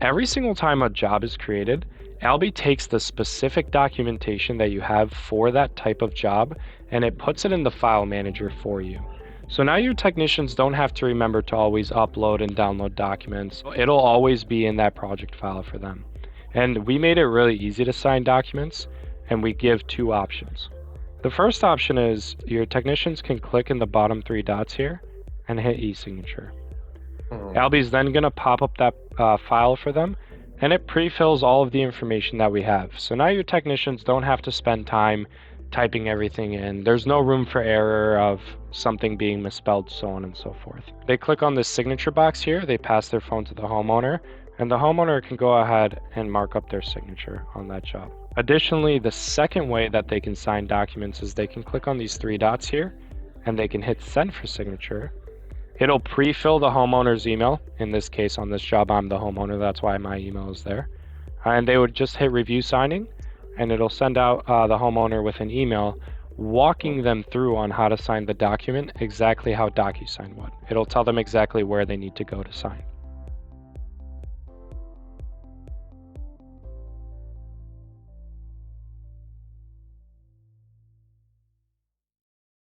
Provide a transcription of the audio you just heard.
Every single time a job is created, Albi takes the specific documentation that you have for that type of job and it puts it in the file manager for you. So now your technicians don't have to remember to always upload and download documents. It'll always be in that project file for them. And we made it really easy to sign documents, and we give two options. The first option is your technicians can click in the bottom three dots here and hit e-signature. Albi's then going to pop up that file for them, and it pre-fills all of the information that we have. So now your technicians don't have to spend time typing everything in. There's no room for error of something being misspelled, so on and so forth. They click on this signature box here, they pass their phone to the homeowner, and the homeowner can go ahead and mark up their signature on that job. Additionally, the second way that they can sign documents is they can click on these three dots here, and they can hit send for signature. It'll pre-fill the homeowner's email. In this case, on this job, I'm the homeowner. That's why my email is there. And they would just hit review signing, and it'll send out the homeowner with an email walking them through on how to sign the document, exactly how DocuSign would. It'll tell them exactly where they need to go to sign.